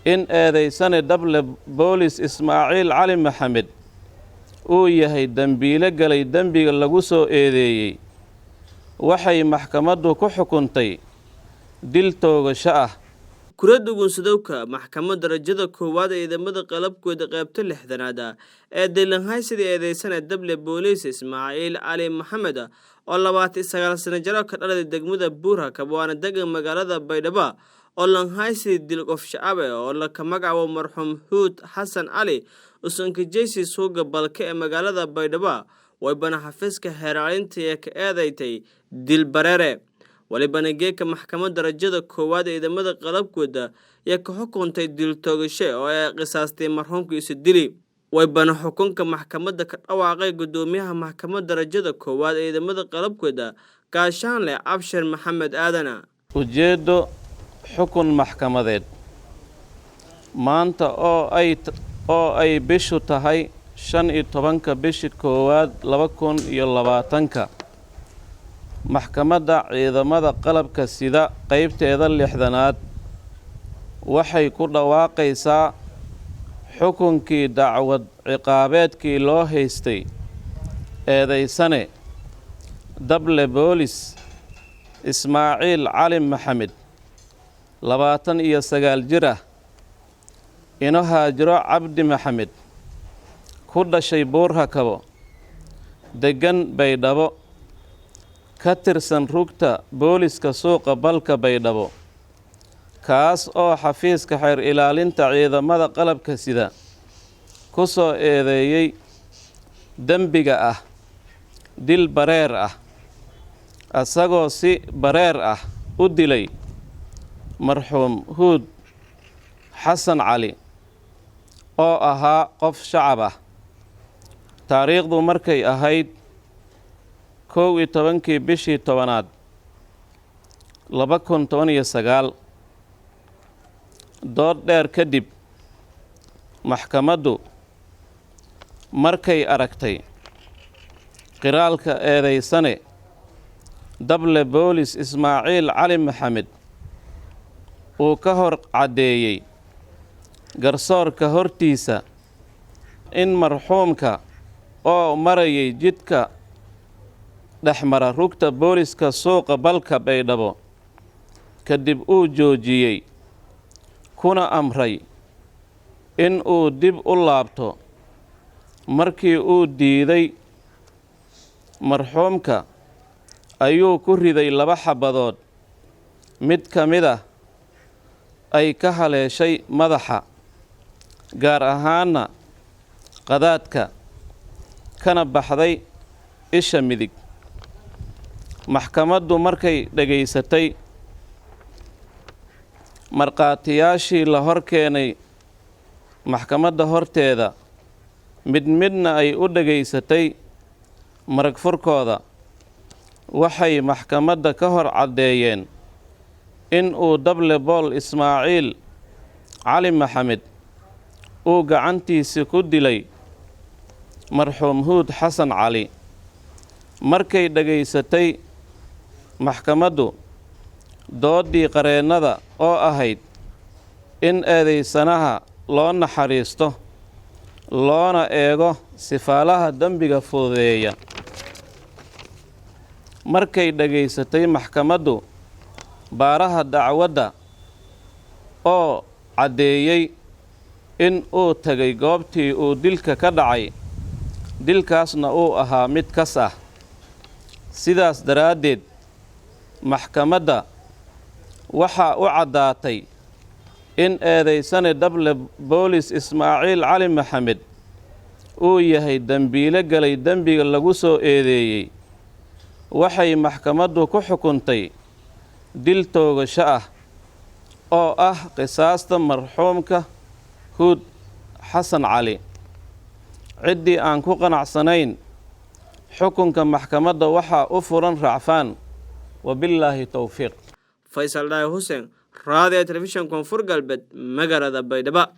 in eedaysane dable boolis Ismaaciil Cali Maxamed uu yahay dambiile galay dambiga lagu soo eedeeyay waxay maxkamaddu ku xukuntay dil toogasho ah. kurada gunsadowka maxkamadda darajada koowaad ee ciidamada qalabkooda qaybta 6aad ee Deelanhay sidii eedeysana dable boolis Ismaaciil Cali Maxamed oo 29 sano jir ka dhalay degmada Buura Kabaana degan magaalada Baydhabo oo Lanhay sidii dil qof shacab oo la ka magacaabo marxuum Huud Xasan Cali usanka jeesi suuqa balka ee magaalada Baydhabo way bana xafiiska xeeraalinta ee ka eedeeyay dil bareere waliba geeka maxkamadda darajada koowaad ee ciidamada qalabkooda ayaa ka xukuntay dil toogasho oo ay qisaastay marxuumkiisa dili way bana xukunka maxkamadda ka dhawaaqay gudoomiyaha maxkamadda darajada koowaad ee ciidamada qalabkooda gaashaanle Abshir Maxamed Aadana ujeedo xukun maxkamadeed maanta oo ay bishu tahay 15 bishii koowaad 2020 maxkamadda ciidamada qalabka sida qaybteeda 6aad waxay ku dhawaaqaysaa xukunkii dacwad ciqaabeedkii loo haystay eedaysane dable boolis Ismaaciil Cali Maxamed 29 jir ah ino haajiro Cabdi Maxamed ku dhashay Buura Kabo degan Baydhabo ka tirsan rugta booliska suuqa balka Baydhabo kaas oo xafiiska xeer ilaalinta ciidamada qalabka sida ku soo eedeeyay dambiga ah dil bareer ah asagoo si bareer ah u dilay marxuum Huud Xasan Cali oo ahaa qof shacab ah taariikhdu markay ahayd 11 bishii 10aad 2019 dood dheer kadib maxkamaddu markay aragtay qiraalka eedaysane dable boolis Ismaaciil Cali Maxamed uu ka hor cadeeyay garsoorka hortiisa in marxuumka oo marayay jidka dhexmara rugta booliska suuqa balka Baydhabo kadib uu joojiyay kuna amray in uu dib u laabto markii uu diiday marxuumka ayuu ku riday 2 xabadood mid ka mid ah ay ka haleeshay madaxa gaar ahaana qadaadka kana baxday isha midig maxkamaddu markay dhageysatay marqaatiyaashii la hor keenay maxkamadda horteeda midna ay u dhageysatay marag furkooda waxay maxkamadda ka hor cadeeyeen in uu dable bool Ismaaciil Cali Maxamed uu gacantiisa ku dilay marxuum Huud Xasan Cali markay dhageysatay maxkamaddu doodii qareennada oo ahayd in eedaysanaha loo naxariisto loona eego sifaalaha dambiga fududeeya markay dhageysatay maxkamaddu baaraha dacwadda oo cadeeyay in uu tagay goobtii uu dilka ka dhacay dilkaasna uu ahaa mid kas ah sidaas daraaddeed maxkamadda waxa u cadaatay in eedaysane dable boolis Ismaaciil Cali Maxamed uu yahay dambiile galay dambiga lagu soo eedeeyay waxay maxkamaddu ku xukuntay dil toogasho ah oo ah qisaasta marxuumka Huud Xasan Cali ciddii aan ku qanacsanayn xukunka maxkamadda waxa u furan racfaan wabillahi tawfiiq Faisal Daay Hussein Radio Television Koonfur Galbeed magaalada Baydhabo.